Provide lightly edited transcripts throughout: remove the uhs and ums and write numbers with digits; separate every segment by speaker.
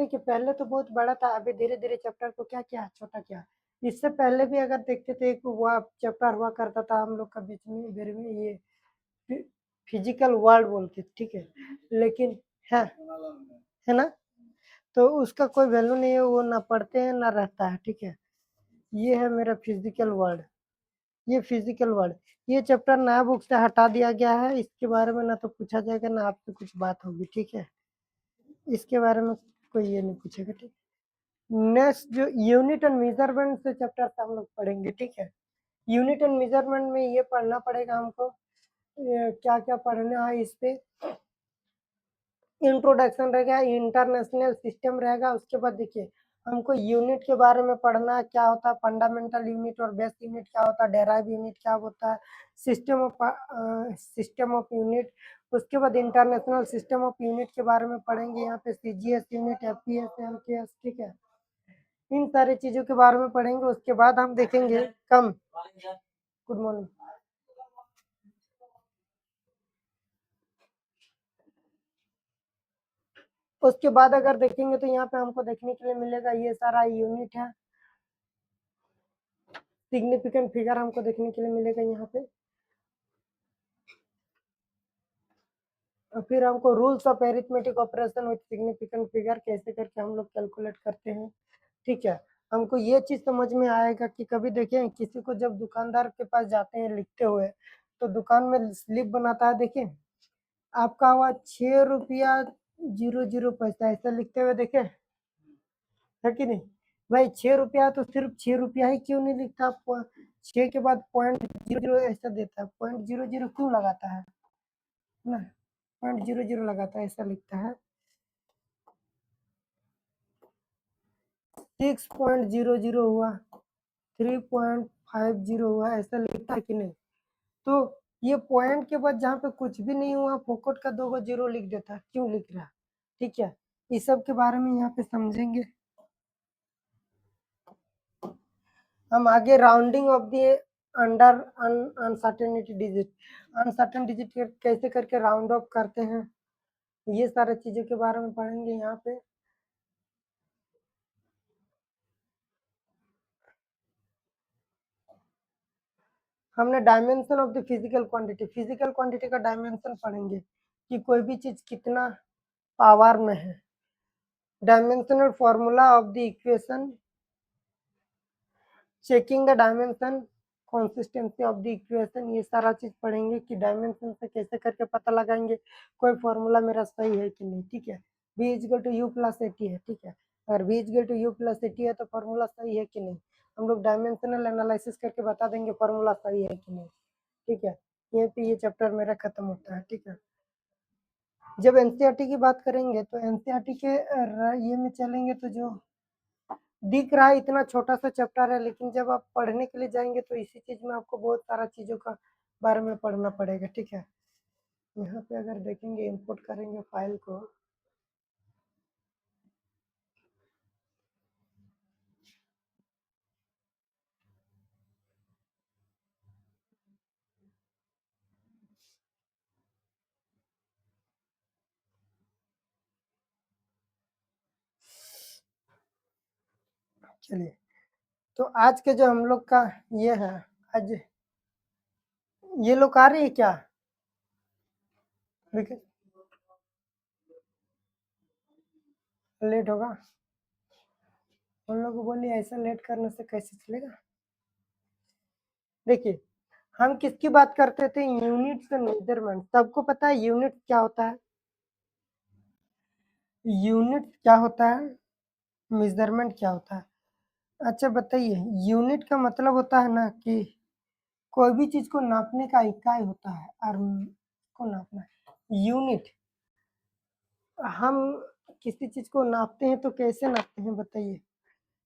Speaker 1: देखिए पहले तो बहुत बड़ा था, अभी धीरे धीरे चैप्टर को क्या किया, छोटा किया। इससे पहले भी अगर देखते थे एक हुआ चैप्टर हुआ करता था हम लोग का बीच में बेर में, ये फिजिकल वर्ल्ड बोलते, ठीक है, लेकिन है ना, तो उसका कोई वैल्यू नहीं है, वो ना पढ़ते हैं ना रहता है, ठीक है। ये है मेरा फिजिकल वर्ल्ड, ये फिजिकल वर्ल्ड, ये चैप्टर नया बुक से हटा दिया गया है, इसके बारे में ना तो पूछा जाएगा ना आपसे कुछ बात होगी, ठीक है, इसके बारे में कोई ये नहीं पूछेगा, ठीक। नेक्स्ट जो यूनिट एंड मेजरमेंट से चैप्टर हम लोग पढ़ेंगे, ठीक है। यूनिट एंड मेजरमेंट में ये पढ़ना पड़ेगा हमको, क्या क्या पढ़ना है इस पे, इंट्रोडक्शन रहेगा, इंटरनेशनल सिस्टम रहेगा, उसके बाद देखिए हमको यूनिट के बारे में पढ़ना है, क्या होता है फंडामेंटल यूनिट और बेस यूनिट क्या होता है, डेराइव यूनिट क्या होता है, सिस्टम ऑफ यूनिट, उसके बाद इंटरनेशनल सिस्टम ऑफ यूनिट के बारे में पढ़ेंगे, यहाँ पे सीजीएस यूनिट, एफपीएस, एमकेएस, ठीक है, इन सारी चीजों के बारे में पढ़ेंगे। उसके बाद हम देखेंगे कम, गुड मॉर्निंग, उसके बाद अगर देखेंगे तो यहाँ पे हमको देखने के लिए मिलेगा ये सारा यूनिट है, सिग्निफिकेंट फिगर हमको देखने के लिए मिलेगा यहाँ पे, और फिर हमको rules of arithmetic operation with significant figure कैसे करके हम लोग कैलकुलेट करते हैं, ठीक है। हमको ये चीज समझ में आएगा कि कभी देखें किसी को जब दुकानदार के पास जाते हैं लिखते हुए, तो दुकान में स्लिप बनाता है, देखें आपका हुआ 6 रुपया 00 पैसा, ऐसा लिखते हुए देखे है कि नहीं भाई, 6 रुपया तो सिर्फ 6 रुपया ही क्यों नहीं लिखता, 6 के बाद 0.00 ऐसा देता है, 0.00 क्यों लगाता है ना, 0.00 लगाता है, ऐसा लिखता है, 6.00 हुआ, 3.50 हुआ, ऐसा लिखता है कि नहीं। तो ये पॉइंट के बाद जहाँ पे कुछ भी नहीं हुआ फोकट का 2 जीरो लिख देता है, क्यों लिख रहा है, ठीक है, इस सब के बारे में यहाँ पे समझेंगे हम आगे। Rounding off the under uncertainty digit, uncertain digit कैसे करके राउंड ऑफ करते हैं, ये सारे चीजों के बारे में पढ़ेंगे यहाँ पे। हमने dimension of the physical quantity, physical quantity का डायमेंशन पढ़ेंगे कि कोई भी चीज कितना पावर में है, dimensional formula of the equation, checking the dimension, consistency of the equation, ये सारा चीज पढ़ेंगे कि डायमेंशन से कैसे करके पता लगाएंगे कोई फॉर्मूला मेरा सही है कि नहीं, ठीक है। b equal to u plus a t है, ठीक है, अगर b equal to u plus a t है तो फॉर्मूला सही है कि नहीं, हम लोग डायमेंशनल एनालिसिस करके बता देंगे फॉर्मूला सही है कि नहीं, ठीक है। ये पे ये चैप्टर मेरा खत्म होता है, ठीक है। जब एनसीईआरटी की बात करेंगे तो एनसीईआरटी के ये में चलेंगे तो जो दिख रहा है इतना छोटा सा चैप्टर है, लेकिन जब आप पढ़ने के लिए जाएंगे तो इसी चीज में आपको बहुत सारा चीजों का बारे में पढ़ना पड़ेगा, ठीक है। यहाँ पे अगर देखेंगे इंपोर्ट करेंगे फाइल को, चलिए, तो आज के जो हम लोग का ये है, आज ये लोग आ रही है क्या, लेट होगा, उन लोग को बोलिए ऐसा लेट करने से कैसे चलेगा। देखिए हम किसकी बात करते थे, यूनिट्स एंड मेजरमेंट, सबको पता है यूनिट क्या होता है, यूनिट क्या होता है, मेजरमेंट क्या होता है। अच्छा बताइए, यूनिट का मतलब होता है ना कि कोई भी चीज को नापने का इकाई होता है, और को नापना है यूनिट। हम किसी चीज को नापते हैं तो कैसे नापते हैं बताइए,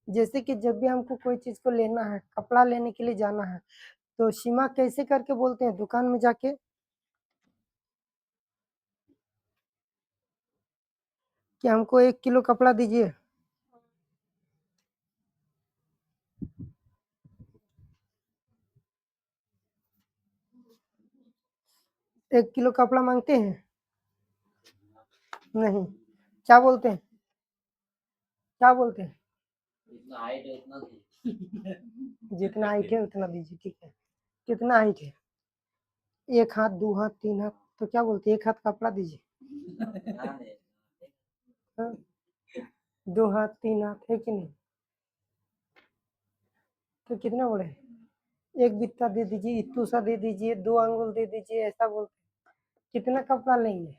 Speaker 1: जैसे कि जब भी हमको कोई चीज को लेना है, कपड़ा लेने के लिए जाना है, तो सीमा कैसे करके बोलते हैं, दुकान में जाके कि हमको 1 किलो कपड़ा दीजिए, एक किलो कपड़ा मांगते हैं, नहीं, क्या बोलते हैं, क्या बोलते हैं?
Speaker 2: जितना हाइट है उतना दीजिए।
Speaker 1: जितना हाइट है उतना दीजिए, ठीक है। कितना हाइट है? 1 हाथ, 2 हाथ, 3 हाथ, तो क्या बोलते हैं? 1 हाथ कपड़ा दीजिए।
Speaker 2: हाँ, नहीं।
Speaker 1: हाँ, 2 हाथ, 3 हाथ है कि नहीं? तो कितना बड़े? 1 बित्ता दे दीजिए, इत्तू सा दे दीजिए, 2 अंगुल दे दीजिए, ऐसा बोलते हैं। कितना कपड़ा लेंगे?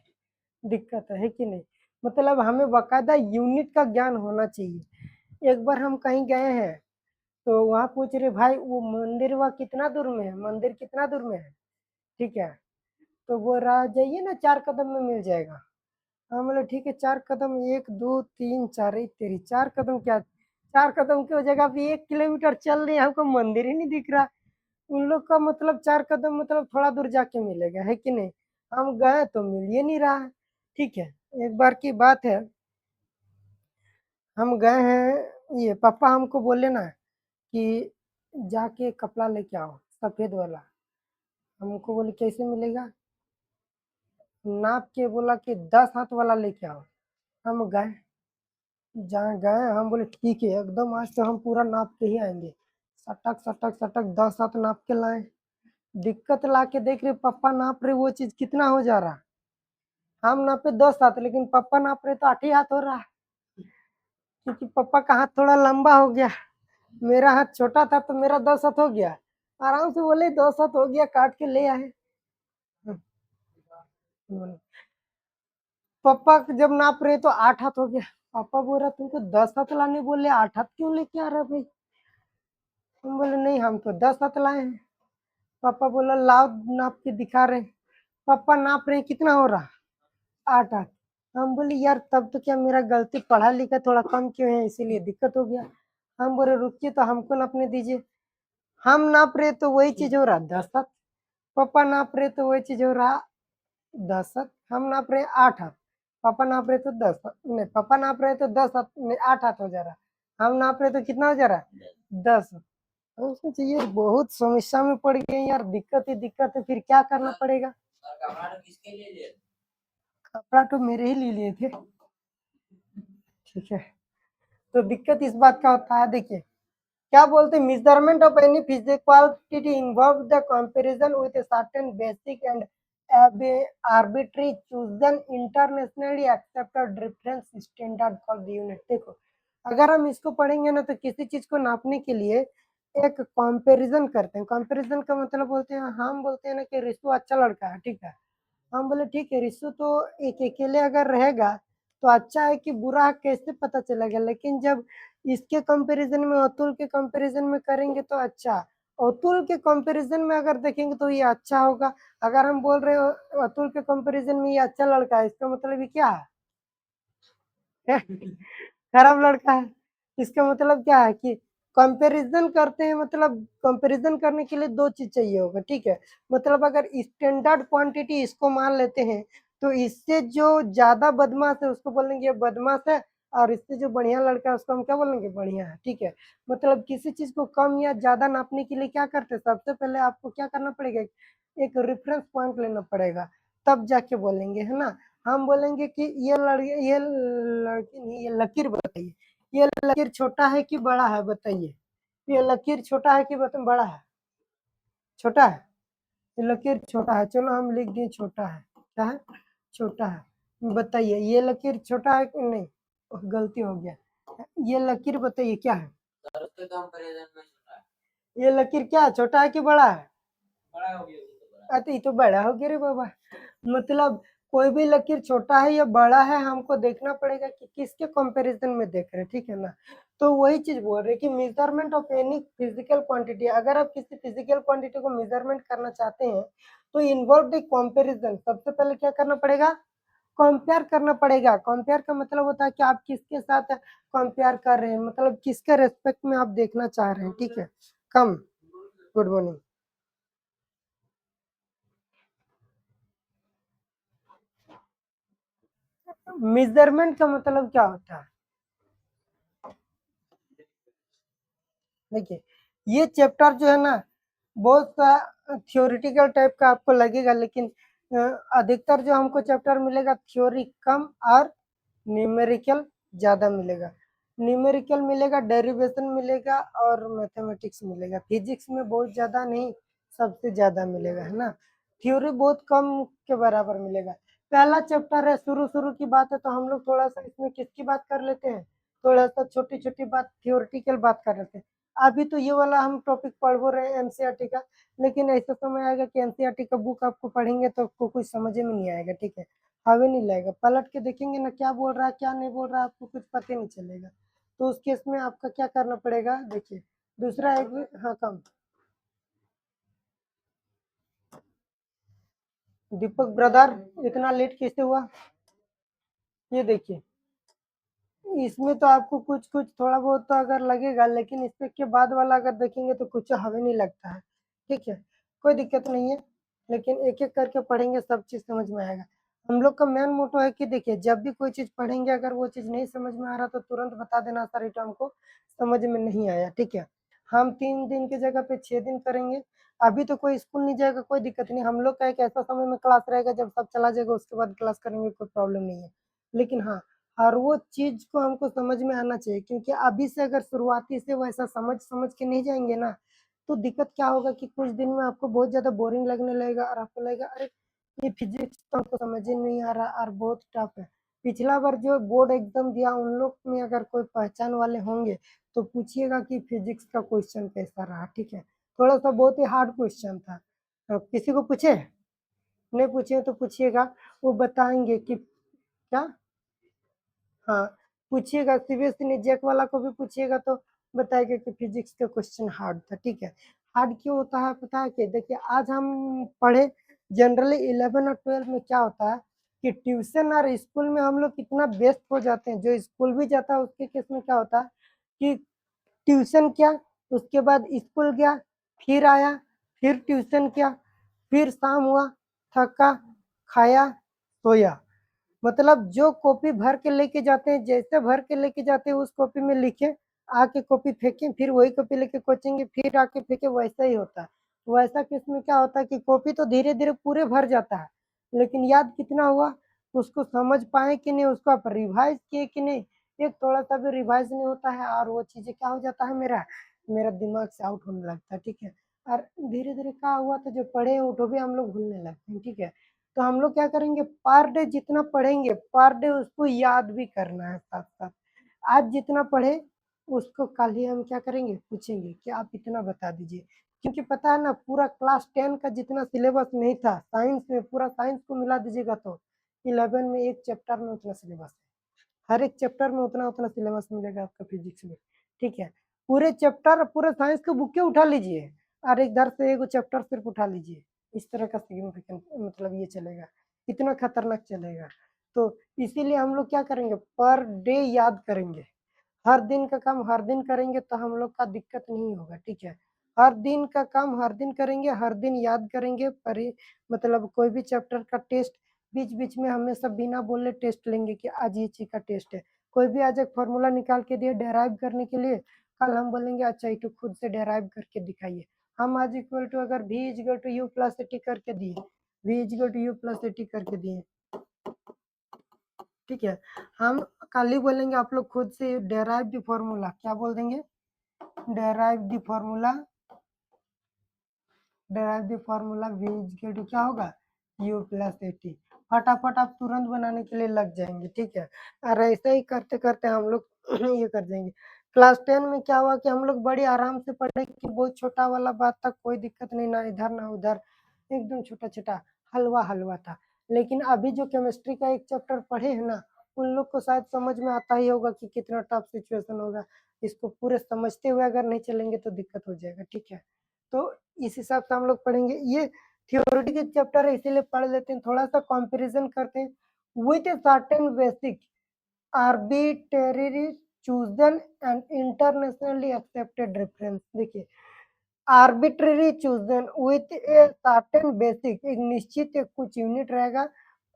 Speaker 1: दिक्कत है कि नहीं? मतलब हमें बाकायदा यूनिट का ज्ञान होना चाहिए। एक बार हम कहीं गए हैं, तो वहाँ पूछ रहे भाई वो मंदिर वहाँ कितना दूर में है, मंदिर कितना दूर में है, ठीक है। तो बोल रहा जाइए ना 4 कदम में मिल जाएगा। हम बोले ठीक है 4 कदम, 1 2 3 4, तेरी 4 कदम क्या, 4 कदम की जगह पे 1 किलोमीटर चल रही है, हमको मंदिर ही नहीं दिख रहा। उन लोग का मतलब 4 कदम मतलब थोड़ा दूर जाके मिलेगा, है कि नहीं? हम गए तो मिल ही नहीं रहा है, ठीक है। एक बार की बात है, हम गए हैं, ये पापा हमको बोले ना कि जाके कपड़ा लेके आओ सफेद वाला। हमको बोले कैसे मिलेगा? नाप के बोला कि 10 हाथ वाला लेके आओ। हम गए, जहाँ गए हम बोले ठीक है एकदम आज तो हम पूरा नाप के ही आएंगे। सटक सटक सटक 10 हाथ नाप के लाए। दिक्कत ला के देख रहे पापा नाप रहे वो चीज कितना हो जा रहा। हम नापे 10 हाथ, लेकिन पापा नाप रहे तो 8 ही हाथ हो रहा, क्योंकि पापा का हाथ थोड़ा लंबा हो गया। मेरा हाथ छोटा था तो मेरा 10 हाथ हो गया। आराम से बोले 10 हाथ हो गया, काट के ले आए। पापा जब नाप रहे तो 8 हाथ हो गया। पापा बोल रहा तुमको 10 हाथ लाने बोले, 8 हाथ क्यों लेके आ रहा भाई? हम बोले नहीं हम तो 10 हाथ लाए हैं। पापा बोला लाओ नाप के दिखा रहे। पापा नाप रहे कितना हो रहा, 8 हाथ। हम बोले यार तब तो क्या मेरा गलती, पढ़ा लिखा थोड़ा कम क्यों है इसीलिए दिक्कत हो गया। हम बोले रुकिए तो हमको नापने दीजिए। हम नाप रहे तो वही चीज हो रहा 10 हाथ, पापा नाप रहे तो वही चीज हो रहा 10 हाथ। हम नाप रहे 8 हाथ, पापा नाप रहे तो 10 हाथ, नहीं पापा नाप रहे तो 10 हाथ नहीं 8 हाथ हो जा रहा। हम नाप रहे तो कितना हो जा रहा, 10। हम सोचे यार बहुत समस्या में पड़ गए यार, दिक्कत ही दिक्कत है, फिर क्या करना पड़ेगा?
Speaker 2: और कपड़ा तो किसके लिए लिए?
Speaker 1: कपड़ा तो मेरे ही लिए थे, ठीक है। तो दिक्कत इस बात का होता है, देखिए क्या बोलते हैं, measurement of any physical quantity involve the comparison with a certain basic and arbitrary chosen internationally accepted reference standard for the unit. देखो अगर हम इसको पढ़ेंगे ना तो किसी चीज को नापने के लिए एक कंपैरिजन करते हैं। कंपैरिजन का मतलब बोलते हैं, हम बोलते हैं ना कि रिशु अच्छा लड़का है, ठीक है। हम बोले ठीक है रिशु तो एक अकेले अगर रहेगा तो अच्छा है कि बुरा है कैसे पता चलेगा, लेकिन जब इसके कंपैरिजन में अतुल के कंपैरिजन में करेंगे तो अच्छा, अतुल के कंपैरिजन में अगर देखेंगे तो ये अच्छा होगा। अगर हम बोल रहे हो अतुल के कंपैरिजन में ये अच्छा लड़का है, इसका मतलब ये क्या है? खराब लड़का है। इसका मतलब क्या है कि कंपैरिजन करते हैं, मतलब कंपैरिजन करने के लिए दो चीज चाहिए होगा, ठीक है। मतलब अगर स्टैंडर्ड क्वांटिटी इसको मान लेते हैं तो इससे जो ज्यादा बदमाश है उसको बोलेंगे ये बदमाश है, और इससे जो बढ़िया लड़का है उसको हम क्या बोलेंगे, बढ़िया है, ठीक है। मतलब किसी चीज को कम या ज्यादा नापने के लिए क्या करते हैं, सबसे पहले आपको क्या करना पड़ेगा, एक रेफरेंस पॉइंट लेना पड़ेगा, तब जाके बोलेंगे, है ना। हम बोलेंगे कि ये लड़की नहीं, ये लकीर बताइए, ये लकीर छोटा है कि बड़ा है बताइए। ये लकीर छोटा है कि बड़ा है, छोटा है। ये लकीर छोटा है, चलो हम लिख दिए छोटा है, क्या है, छोटा है। बताइए ये लकीर छोटा है कि नहीं, गलती हो गया। ये लकीर बताइए क्या है,
Speaker 2: सर उसके कंपैरिजन में छोटा है।
Speaker 1: ये लकीर क्या है, छोटा है कि बड़ा है?
Speaker 2: बड़ा हो गया वो तो बड़ा।
Speaker 1: अरे ये तो बड़ा हो गया रे बाबा। मतलब कोई भी लकीर छोटा है या बड़ा है हमको देखना पड़ेगा कि किसके कंपैरिजन में देख रहे हैं, ठीक है ना। तो वही चीज बोल रहे कि measurement of any physical quantity, अगर आप किसी फिजिकल क्वांटिटी को मेजरमेंट करना चाहते हैं तो इन्वॉल्व कंपैरिजन। सबसे पहले क्या करना पड़ेगा, कंपेयर करना पड़ेगा। कंपेयर का मतलब होता है कि आप किसके साथ कंपेयर कर रहे हैं, मतलब किसके रेस्पेक्ट में आप देखना चाह रहे हैं, ठीक है। कम, गुड मॉर्निंग। मेजरमेंट का मतलब क्या होता है, देखिए ये चैप्टर जो है ना बहुत थियोरिटिकल टाइप का आपको लगेगा, लेकिन अधिकतर जो हमको चैप्टर मिलेगा थ्योरी कम और न्यूमेरिकल ज्यादा मिलेगा। न्यूमेरिकल मिलेगा, डेरिवेशन मिलेगा और मैथमेटिक्स मिलेगा। फिजिक्स में बहुत ज़्यादा नहीं, सबसे ज़्यादा मिलेगा, है ना। थ्योरी बहुत कम के बराबर मिलेगा। पहला चैप्टर है, शुरू की बात है, तो हम लोग थोड़ा सा इसमें किसकी बात कर लेते हैं, थोड़ा सा छोटी छोटी बात थियोरिटिकल बात कर लेते हैं। अभी तो ये वाला हम टॉपिक पढ़ वो रहे हैं एनसीईआरटी का, लेकिन ऐसा समय आएगा कि एनसीईआरटी का बुक आपको पढ़ेंगे तो आपको कुछ समझ में नहीं आएगा, ठीक है, हवे नहीं लगेगा, पलट के देखेंगे ना क्या बोल रहा है क्या नहीं बोल रहा है, आपको कुछ पता ही नहीं चलेगा। तो उस केस में आपका क्या करना पड़ेगा, देखिए दूसरा एक, हाँ कम, दीपक ब्रदर इतना लेट कैसे हुआ, ये देखिए इसमें तो आपको कुछ कुछ थोड़ा बहुत तो अगर लगेगा, लेकिन इससे के बाद वाला अगर देखेंगे तो कुछ हमें नहीं लगता है, ठीक है, कोई दिक्कत नहीं है, लेकिन एक एक करके पढ़ेंगे सब चीज़ समझ में आएगा। हम लोग का मेन मोटो है कि देखिए जब भी कोई चीज़ पढ़ेंगे अगर वो चीज़ नहीं समझ में आ रहा तो तुरंत बता देना सर इट हमको समझ में नहीं आया, ठीक है। हम 3 दिन की जगह पे 6 दिन करेंगे। अभी तो कोई स्कूल नहीं जाएगा, कोई दिक्कत नहीं, हम लोग का एक ऐसा समय में क्लास रहेगा जब सब चला जाएगा उसके बाद क्लास करेंगे, कोई प्रॉब्लम नहीं है। लेकिन हाँ, हर वो चीज़ को हमको समझ में आना चाहिए, क्योंकि अभी से अगर शुरुआती से वैसा समझ समझ के नहीं जाएंगे ना, तो दिक्कत क्या होगा कि कुछ दिन में आपको बहुत ज़्यादा बोरिंग लगने लगेगा और आपको लगेगा अरे ये फिजिक्स तो हमको समझ ही नहीं आ रहा और बहुत टफ है। पिछला बार जो बोर्ड एग्जाम दिया उन लोग में अगर कोई पहचान वाले होंगे तो पूछिएगा कि फिजिक्स का क्वेश्चन कैसा रहा, ठीक है, थोड़ा सा बहुत ही हार्ड क्वेश्चन था। अब किसी को पूछे, नहीं पूछे तो पूछिएगा, वो बताएंगे कि क्या, हाँ, पूछिएगा सीबीएसई ने जैक वाला को भी पूछिएगा तो बताएगा कि फिजिक्स का क्वेश्चन हार्ड था, ठीक है। हार्ड क्यों होता है पता है, कि देखिए आज हम पढ़े जनरली 11 और 12 में क्या होता है कि ट्यूशन और स्कूल में हम लोग कितना व्यस्त हो जाते हैं, जो स्कूल भी जाता है उसके केस में क्या होता है कि ट्यूशन किया, उसके बाद स्कूल गया, फिर आया, फिर ट्यूशन किया, फिर शाम हुआ, थका, खाया, सोया। मतलब जो कॉपी भर के लेके जाते हैं, जैसे भर के लेके जाते हैं उस कॉपी में लिखे, आके कॉपी फेंके, फिर वही कॉपी लेके कोचेंगे, फिर आके फेंके, वैसा ही होता है। वैसा केस में क्या होता है कि कॉपी तो धीरे धीरे पूरे भर जाता है, लेकिन याद कितना हुआ, उसको समझ पाए कि नहीं, उसको आप रिवाइज किए कि नहीं, एक थोड़ा सा भी रिवाइज नहीं होता है और वो चीज़ें क्या हो जाता है, मेरा मेरा दिमाग से आउट होने लगता है, ठीक है। और धीरे धीरे क्या हुआ तो जो पढ़े वो भी हम लोग भूलने लगते हैं, ठीक है। तो हम लोग क्या करेंगे, पर डे जितना पढ़ेंगे पर डे उसको याद भी करना है साथ साथ। आज जितना पढ़े उसको कल ही हम क्या करेंगे, पूछेंगे कि आप इतना बता दीजिए, क्योंकि पता है ना पूरा क्लास 10 का जितना सिलेबस नहीं था साइंस में, पूरा साइंस को मिला दीजिएगा तो 11 में एक चैप्टर में उतना सिलेबस है, हर एक चैप्टर में उतना उतना सिलेबस मिलेगा आपका फिजिक्स में, ठीक है। पूरे चैप्टर पूरे साइंस के बुक के उठा लीजिए और एक दर से एक चैप्टर सिर्फ उठा लीजिए, इस तरह का सिग्निफिकेंट मतलब ये चलेगा, इतना खतरनाक चलेगा। तो इसीलिए हम लोग क्या करेंगे, पर डे याद करेंगे, हर दिन का काम हर दिन करेंगे तो हम लोग का दिक्कत नहीं होगा, ठीक है। हर दिन का काम हर दिन करेंगे, हर दिन याद करेंगे, परी मतलब कोई भी चैप्टर का टेस्ट बीच बीच में हमेशा बिना बोले टेस्ट लेंगे कि आज ये चीज का टेस्ट है। कोई भी आज एक फॉर्मूला निकाल के दिए डेराइव करने के लिए, कल हम बोलेंगे अच्छा ये तो खुद से डेराइव करके दिखाइए। हम आज इक्वल टू अगर v equal to u plus a t करके दिए, v equal to u plus a t करके दिए, ठीक है, हम कल ही बोलेंगे आप लोग खुद से डेराइव द फॉर्मूला, क्या बोल देंगे, derive the formula, derive the formula v equal to क्या होगा, u प्लस एटी, फटाफट आप तुरंत बनाने के लिए लग जाएंगे, ठीक है। और ऐसे ही करते करते हम लोग ये कर देंगे। क्लास 10 में क्या हुआ कि हम लोग बड़ी आराम से पढ़े कि बहुत छोटा वाला बात था, कोई दिक्कत नहीं, ना इधर ना उधर, एकदम छोटा छोटा हलवा हलवा था। लेकिन अभी जो केमिस्ट्री का एक चैप्टर पढ़े हैं ना, उन लोग को शायद समझ में आता ही होगा कि कितना टफ सिचुएशन होगा, इसको पूरे समझते हुए अगर नहीं चलेंगे तो दिक्कत हो जाएगा, ठीक है। तो इस हिसाब से हम लोग पढ़ेंगे, ये थ्योरेटिकल के चैप्टर है इसीलिए पढ़ लेते हैं, थोड़ा सा कंपैरिजन करते हैं with a certain basic arbitrary chosen and internationally accepted reference. देखिए arbitrary chosen with a certain basic, एक निश्चित एक कुछ यूनिट रहेगा,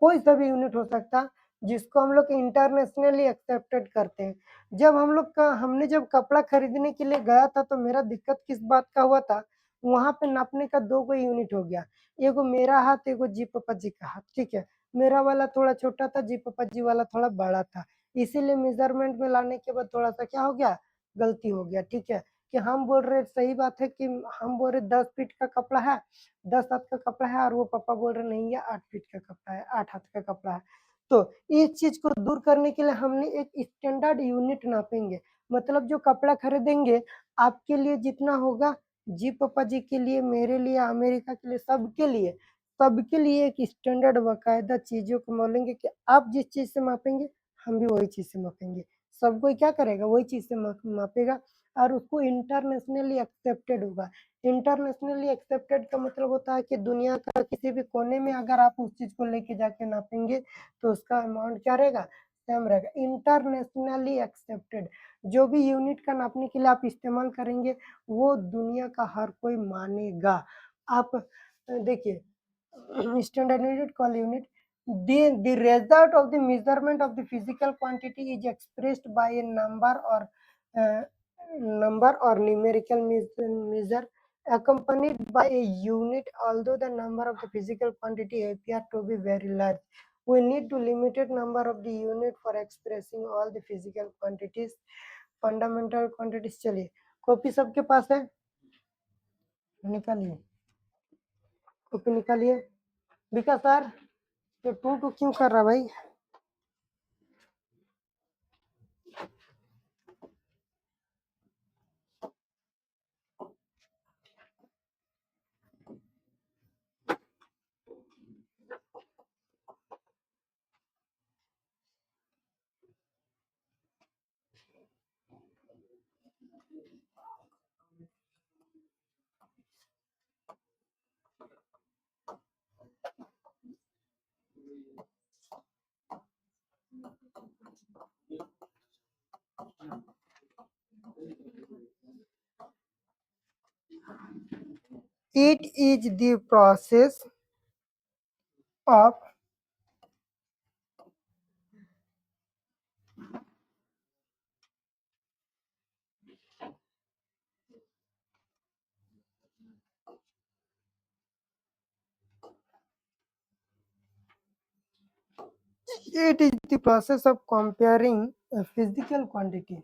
Speaker 1: कोई सा भी यूनिट हो सकता, जिसको हम लोग इंटरनेशनली एक्सेप्टेड करते हैं। जब हम लोग का हमने जब कपड़ा खरीदने के लिए गया था तो मेरा दिक्कत किस बात का हुआ था, वहां पे नापने का दो कोई यूनिट हो गया, एगो मेरा हाथ एगो जी पापा जी का हाथ, ठीक है, मेरा वाला थोड़ा छोटा था, जी पापा जी वाला थोड़ा बड़ा था, इसीलिए मेजरमेंट में लाने के बाद थोड़ा सा क्या हो गया, गलती हो गया, ठीक है। कि हम बोल रहे सही बात है कि हम बोल रहे 10 फीट का कपड़ा है, 10 हाथ का कपड़ा है, और वो पापा बोल रहे नहीं है 8 फीट का कपड़ा है, 8 हाथ का कपड़ा है। तो इस चीज को दूर करने के लिए हमने एक स्टैंडर्ड यूनिट नापेंगे। मतलब जो कपड़ा खरीदेंगे आपके लिए जितना होगा, जी पापा जी के लिए, मेरे लिए, अमेरिका के लिए, सबके लिए एक स्टैंडर्ड बाकायदा चीजों को बोलेंगे कि आप जिस चीज से मापेंगे हम भी वही चीज से मापेंगे। सब कोई क्या करेगा, वही चीज से मापेगा, और उसको इंटरनेशनली एक्सेप्टेड होगा। इंटरनेशनली एक्सेप्टेड का मतलब होता है कि दुनिया का किसी भी कोने में अगर आप उस चीज को लेके जाके नापेंगे तो उसका अमाउंट क्या रहेगा, सेम रहेगा। इंटरनेशनली एक्सेप्टेड जो भी यूनिट का नापने के लिए आप इस्तेमाल करेंगे वो दुनिया का हर कोई मानेगा। आप देखिए standard unit called unit. The result of the measurement of the physical quantity is expressed by a uh, number or numerical measure accompanied by a unit. Although the number of the physical quantity appear to be very large, we need to limited number of the unit for expressing all the physical quantities. Fundamental quantities चलिए copy सबके पास है, निकालिए copy निकालिए। विकास sir ये to क्यों कर रहा भाई? It is the process of comparing a physical quantity.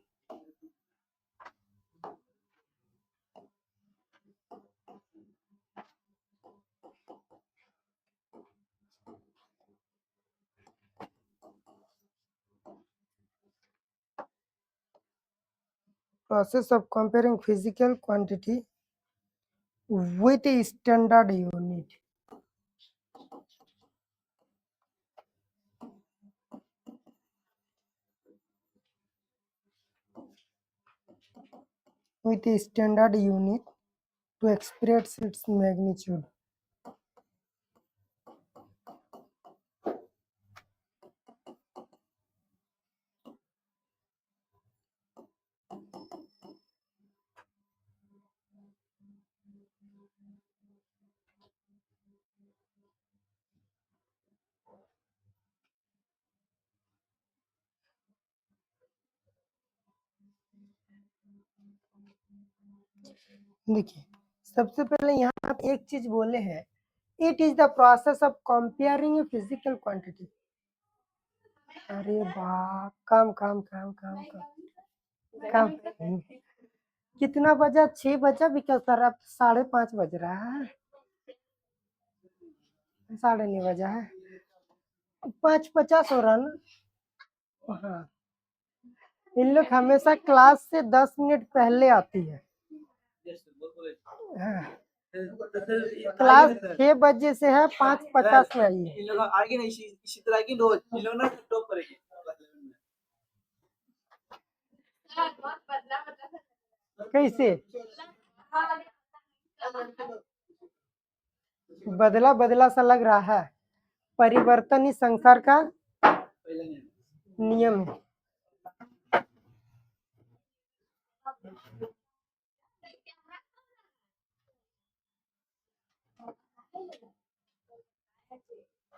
Speaker 1: Process of comparing physical quantity with a standard unit. With a standard unit to express its magnitude. देखिए सबसे पहले यहाँ आप एक चीज बोले हैं, it is the process of comparing a physical quantity. अरे वाह, काम काम काम काम काम काम। कितना बजा, 6 बजा विकास सर, अब 5:30 बज रहा है, 9:30 बजा है, 5:50 हो रहा ना। हाँ इन लोग हमेशा क्लास से 10 मिनट पहले आती है। हाँ। क्लास 6 बजे से है, 5:50 में आई है। इन लोग आगे नहीं, इसी तरह की रोज इन लोग ना टॉप करेंगे। कैसे बदला बदला सा लग रहा है, परिवर्तन ही संसार का नियम है।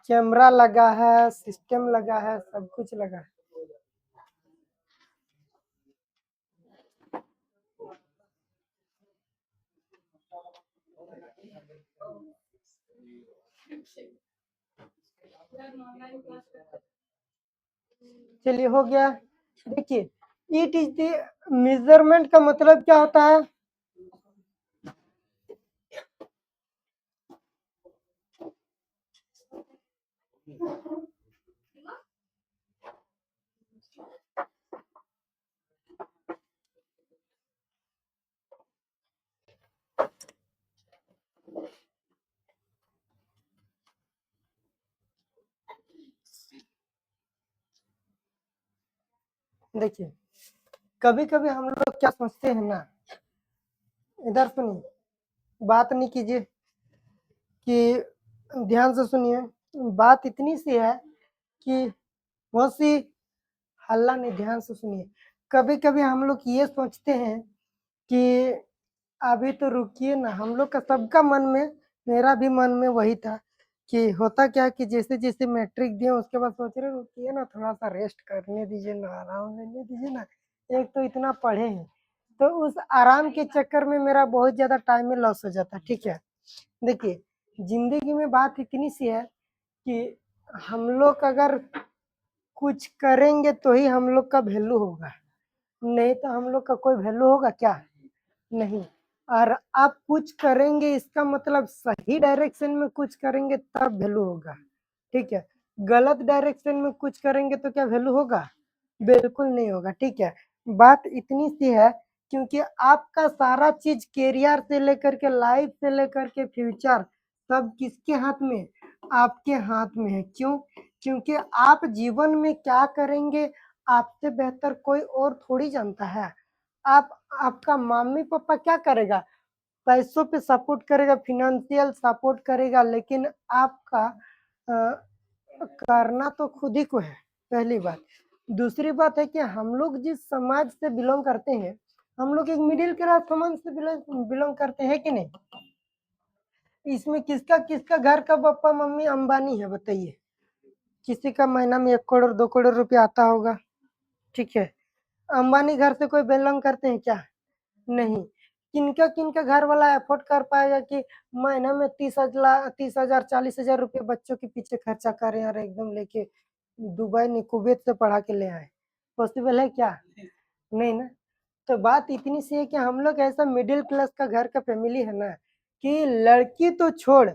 Speaker 1: कैमरा लगा है, सिस्टम लगा है, सब कुछ लगा है। चलिए हो गया। देखिए, इट इज द मेजरमेंट का मतलब क्या होता है? देखिए, कभी कभी हम लोग क्या सोचते हैं ना, इधर सुनिए, बात नहीं कीजिए, कि ध्यान से सुनिए। बात इतनी सी है कि बहुत सी, हल्ला नहीं, ध्यान से सुनिए। कभी कभी हम लोग ये सोचते हैं कि अभी तो रुकिए ना, हम लोग का सबका मन में, मेरा भी मन में वही था कि होता क्या कि जैसे जैसे मैट्रिक दिए उसके बाद सोच रहे रुकिए ना, थोड़ा सा रेस्ट करने दीजिए ना, आराम लेने दीजिए ना, एक तो इतना पढ़े हैं। तो उस आराम के चक्कर में मेरा बहुत ज़्यादा टाइम में लॉस हो जाता, ठीक है। देखिए, जिंदगी में बात इतनी सी है कि हम लोग अगर कुछ करेंगे तो ही हम लोग का वैल्यू होगा, नहीं तो हम लोग का कोई वैल्यू होगा क्या? नहीं। और आप कुछ करेंगे इसका मतलब सही डायरेक्शन में कुछ करेंगे तब वैल्यू होगा, ठीक है। गलत डायरेक्शन में कुछ करेंगे तो क्या वैल्यू होगा? बिल्कुल नहीं होगा, ठीक है। बात इतनी सी है, क्योंकि आपका सारा चीज करियर से लेकर के लाइफ से लेकर के फ्यूचर सब किसके हाथ में है? आपके हाथ में है। क्यों? क्योंकि आप जीवन में क्या करेंगे आपसे बेहतर कोई और थोड़ी जानता है। आप, आपका मम्मी पापा क्या करेगा? पैसों पे सपोर्ट करेगा, फाइनेंशियल सपोर्ट करेगा, लेकिन आपका करना तो खुद ही को है, पहली बात। दूसरी बात है कि हम लोग जिस समाज से बिलोंग करते हैं, हम लोग एक मिडिल क्लास समाज से बिलोंग बिलोंग करते हैं कि नहीं? इसमें किसका किसका घर का पापा मम्मी अंबानी है बताइए? किसी का महीना में 1 करोड़ 2 करोड़ रुपया आता होगा, ठीक है। अंबानी घर से कोई बिलोंग करते हैं क्या? नहीं। किनका किनका घर वाला अफोर्ड कर पाएगा कि महीना में 30,000 40,000 रुपये बच्चों के पीछे खर्चा करें और एकदम लेके दुबई नहीं कुवैत से पढ़ा के ले आए? पॉसिबल है क्या? नहीं ना। तो बात इतनी सी है कि हम लोग ऐसा मिडिल क्लास का घर का फैमिली है ना, कि लड़की तो छोड़,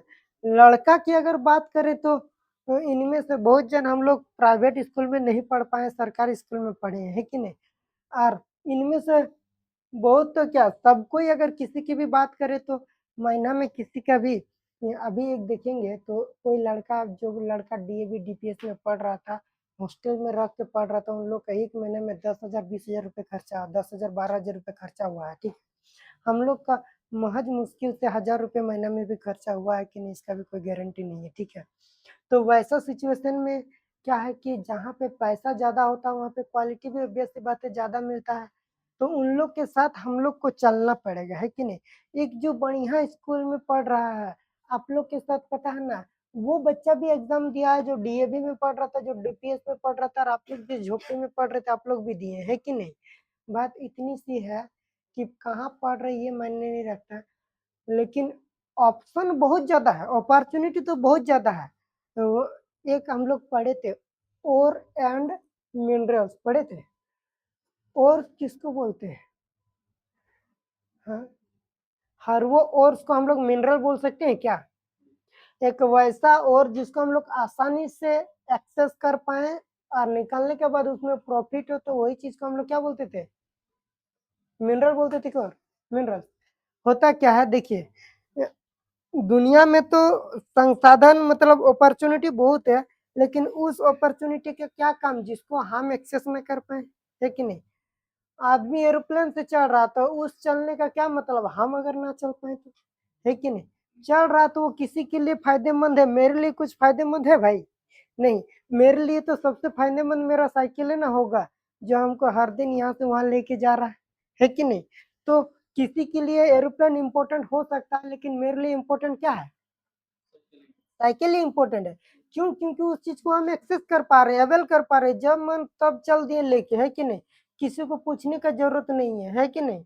Speaker 1: लड़का की अगर बात करें तो इनमें से बहुत जन हम लोग प्राइवेट स्कूल में नहीं पढ़ पाए, सरकारी स्कूल में पढ़े हैं, है कि नहीं? और इनमें से बहुत तो क्या, सब कोई अगर किसी की भी बात करे तो महीना में किसी का भी, अभी एक देखेंगे तो कोई लड़का, जो लड़का डीएवी डीपीएस में पढ़ रहा था, हॉस्टल में रह के पढ़ रहा था, उन लोग का एक महीने में 10,000 20,000 रुपये खर्चा, 10,000 12,000 रुपये खर्चा हुआ है, ठीक। हम लोग का महज मुश्किल से 1,000 रुपये महीना में भी खर्चा हुआ है कि नहीं, इसका भी कोई गारंटी नहीं है, ठीक है। तो वैसा सिचुएशन में क्या है कि जहाँ पे पैसा ज़्यादा होता है वहाँ पे क्वालिटी भी ऑब्वियस सी बात है ज़्यादा मिलता है। तो उन लोग के साथ हम लोग को चलना पड़ेगा, है कि नहीं? एक जो बढ़िया स्कूल में पढ़ रहा है, आप लोग के साथ पता है ना, वो बच्चा भी एग्ज़ाम दिया है जो डीएवी में पढ़ रहा था, जो डीपीएस में पढ़ रहा था, और आप लोग जिस झोपड़ी में पढ़ रहे थे आप लोग भी दिए, है कि नहीं? बात इतनी सी है कि कहाँ पढ़ रहे ये मायने नहीं रखता, लेकिन ऑप्शन बहुत ज़्यादा है, अपॉर्च्युनिटी तो बहुत ज़्यादा है। तो एक हम लोग पढ़े थे, ओर एंड मिनरल्स पढ़े थे। और किसको बोलते हैं? हाँ, हर वो ओर्स को हम लोग मिनरल बोल सकते हैं क्या? एक वैसा और जिसको हम लोग आसानी से एक्सेस कर पाएँ और निकालने के बाद उसमें प्रॉफ़िट हो, तो वही चीज़ को हम लोग क्या बोलते थे? मिनरल बोलते थे क्या? मिनरल। होता क्या है देखिए, दुनिया में तो संसाधन मतलब अपॉर्चुनिटी बहुत है, लेकिन उस अपॉर्चुनिटी का क्या काम जिसको हम एक्सेस ना कर पाए, है कि नहीं? आदमी एरोप्लेन से चढ़ रहा था, उस चलने का क्या मतलब हम अगर ना चल पाए तो, है कि नहीं? चल रहा तो वो किसी के लिए फायदेमंद है, मेरे लिए कुछ फायदेमंद है भाई? नहीं। मेरे लिए तो सबसे फायदेमंद मेरा साइकिल है ना होगा, जो हमको हर दिन यहाँ से वहाँ लेके जा रहा है कि नहीं? तो किसी के लिए एरोप्लेन इम्पोर्टेंट हो सकता है, लेकिन मेरे लिए इम्पोर्टेंट क्या है? साइकिल ही इम्पोर्टेंट है। क्यों? क्योंकि उस चीज़ को हम एक्सेस कर पा रहे हैं, अवेल कर पा रहे हैं, जब मन तब चल दिए लेके, है कि नहीं? किसी को पूछने का ज़रूरत नहीं है कि नहीं?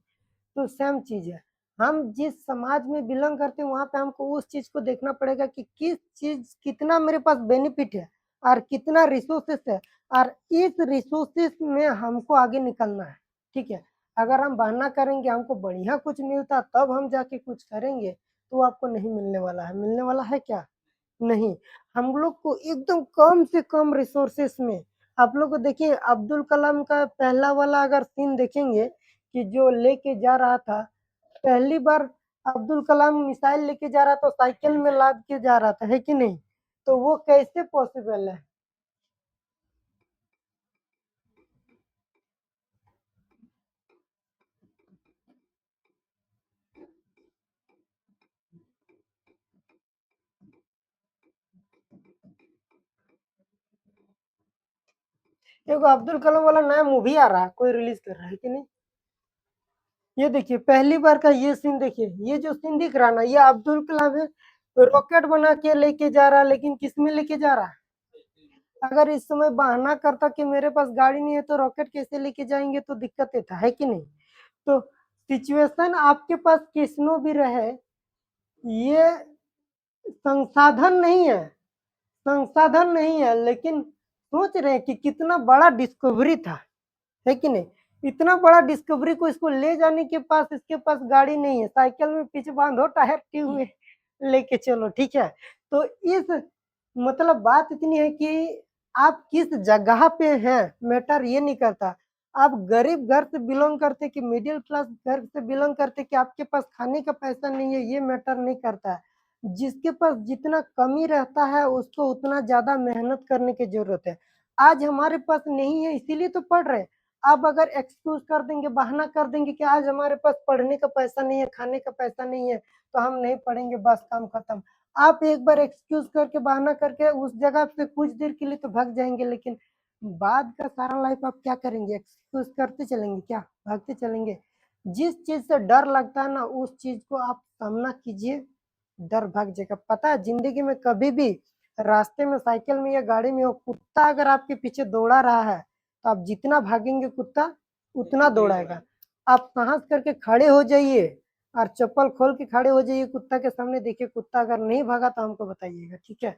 Speaker 1: तो सेम चीज़ है। हम जिस समाज में बिलॉन्ग करते हैं वहाँ पे हमको उस चीज़ को देखना पड़ेगा कि किस चीज़ कितना मेरे पास बेनिफिट है और कितना रिसोर्सेस है, और इस रिसोर्सेस में हमको आगे निकलना है, ठीक है? अगर हम बहाना करेंगे हमको बढ़िया कुछ मिलता तब हम जाके कुछ करेंगे, तो आपको नहीं मिलने वाला है। मिलने वाला है क्या? नहीं। हम लोग को एकदम कम से कम रिसोर्सेस में आप लोग को देखिए अब्दुल कलाम का पहला वाला अगर सीन देखेंगे कि जो लेके जा रहा था, पहली बार अब्दुल कलाम मिसाइल लेके जा रहा था, साइकिल में लाद के जा रहा था, है कि नहीं? तो वो कैसे पॉसिबल है? देखो अब्दुल कलाम वाला नया मूवी आ रहा है, कोई रिलीज कर रहा है कि नहीं? ये देखिए पहली बार का ये सीन देखिए, ये जो सीन दिख रहा है ना, ये अब्दुल कलाम है, रॉकेट बना के लेके जा रहा है, लेकिन किस में लेके जा रहा है? अगर इस समय बहाना करता कि मेरे पास गाड़ी नहीं है तो रॉकेट कैसे लेके जाएंगे, तो दिक्कत ये था, है कि नहीं? तो सिचुएशन आपके पास किसनो भी रहे, ये संसाधन नहीं है, संसाधन नहीं है, लेकिन सोच रहे हैं कि कितना बड़ा डिस्कवरी था, है कि नहीं? इतना बड़ा डिस्कवरी को इसको ले जाने के पास इसके पास गाड़ी नहीं है, साइकिल में पीछे बांधो टायर ट्यूब में लेके चलो, ठीक है? तो इस मतलब बात इतनी है कि आप किस जगह पे हैं, मैटर ये नहीं करता। आप गरीब घर से बिलोंग करते कि मिडिल क्लास घर से बिलोंग करते कि आपके पास खाने का पैसा नहीं है, ये मैटर नहीं करता है। जिसके पास जितना कमी रहता है उसको उतना ज़्यादा मेहनत करने की ज़रूरत है। आज हमारे पास नहीं है इसीलिए तो पढ़ रहे हैं। आप अगर एक्सक्यूज़ कर देंगे, बहाना कर देंगे कि आज हमारे पास पढ़ने का पैसा नहीं है, खाने का पैसा नहीं है, तो हम नहीं पढ़ेंगे, बस काम खत्म। आप एक बार एक्सक्यूज़ करके, बहाना करके उस जगह से कुछ देर के लिए तो भाग जाएँगे, लेकिन बाद का सारा लाइफ़ आप क्या करेंगे? एक्सक्यूज़ करते चलेंगे क्या? भागते चलेंगे? जिस चीज़ से डर लगता है ना, उस चीज़ को आप सामना कीजिए, डर भाग जाएगा। पता है ज़िंदगी में कभी भी रास्ते में, साइकिल में या गाड़ी में हो, कुत्ता अगर आपके पीछे दौड़ा रहा है, तो आप जितना भागेंगे कुत्ता उतना दौड़ाएगा। आप साहस करके खड़े हो जाइए और चप्पल खोल के खड़े हो जाइए कुत्ता के सामने, देखिए कुत्ता अगर नहीं भागा तो हमको बताइएगा, ठीक है?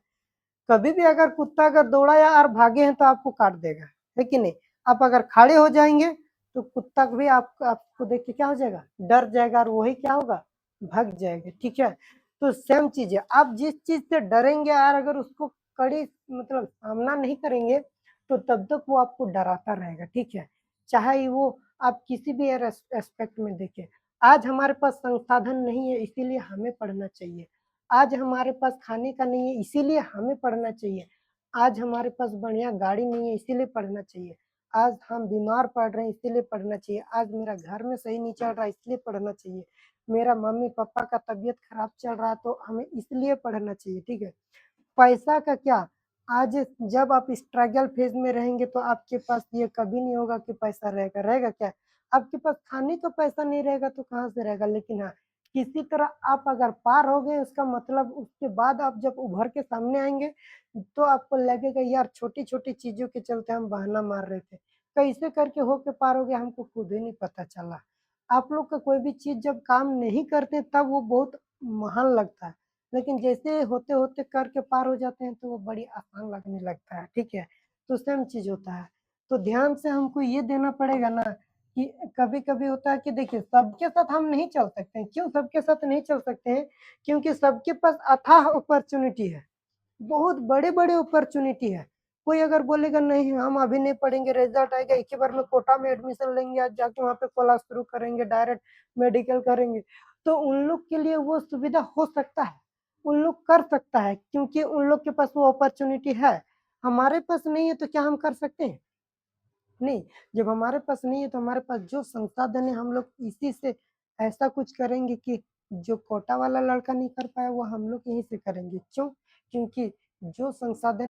Speaker 1: कभी भी अगर कुत्ता अगर दौड़ा या और भागे हैं तो आपको काट देगा, है कि नहीं? आप अगर खड़े हो जाएँगे तो कुत्ता भी आपको देख के क्या हो जाएगा? डर जाएगा और वही क्या होगा? भाग जाएगा, ठीक है? तो सेम चीज़ है, आप जिस चीज़ से डरेंगे और अगर उसको कड़ी मतलब सामना नहीं करेंगे, तो तब तक वो आपको डराता रहेगा, ठीक है? चाहे वो आप किसी भी एस्पेक्ट में देखें। आज हमारे पास संसाधन नहीं है इसीलिए हमें पढ़ना चाहिए। आज हमारे पास खाने का नहीं है इसीलिए हमें पढ़ना चाहिए। आज हमारे पास बढ़िया गाड़ी नहीं है इसीलिए पढ़ना चाहिए। आज हम बीमार पड़ रहे हैं इसीलिए पढ़ना चाहिए। आज मेरा घर में सही नहीं चल रहा है इसलिए पढ़ना चाहिए। मेरा मम्मी-पापा का तबीयत खराब चल रहा है तो हमें इसलिए पढ़ना चाहिए, ठीक है? पैसा का क्या, आज जब आप स्ट्रगल फेज़ में रहेंगे तो आपके पास ये कभी नहीं होगा कि पैसा रहेगा, रहेगा क्या? आपके पास खाने का पैसा नहीं रहेगा तो कहाँ से रहेगा? लेकिन हाँ, किसी तरह आप अगर पार हो गए उसका मतलब उसके बाद आप जब उभर के सामने आएँगे, तो आपको लगेगा यार छोटी-छोटी चीज़ों के चलते हम बहाना मार रहे थे। कैसे करके होके पार हो गए हमको खुद ही नहीं पता चला। आप लोग का कोई भी चीज़ जब काम नहीं करते तब वो बहुत महान लगता है। लेकिन जैसे होते-होते करके पार हो जाते हैं तो वो बड़ी आसान लगने लगता है, ठीक है? तो सेम चीज़ होता है। तो ध्यान से हमको ये देना पड़ेगा ना कि कभी-कभी होता है कि देखिए सबके साथ हम नहीं चल सकते हैं। क्यों सबके साथ नहीं चल सकते हैं? क्योंकि सबके पास अथाह अपॉर्च्युनिटी है। बहुत बड़े-बड़े अपॉर्च्युनिटी है। कोई अगर बोलेगा नहीं हम अभी नहीं पढ़ेंगे, रिज़ल्ट आएगा एक ही बार में कोटा में एडमिशन लेंगे, आज जाके वहाँ पे क्लास शुरू करेंगे, डायरेक्ट मेडिकल करेंगे, तो उन लोग के लिए वो सुविधा हो सकता है। उन लोग कर सकता है क्योंकि उन लोग के पास वो अपॉर्च्युनिटी है। हमारे पास नहीं है तो क्या हम कर सकते हैं? नहीं, जब हमारे पास नहीं है तो हमारे पास जो संसाधन है हम लोग इसी से ऐसा कुछ करेंगे कि जो कोटा वाला लड़का नहीं कर पाया वो हम लोग यहीं से करेंगे। क्यों? क्योंकि जो संसाधन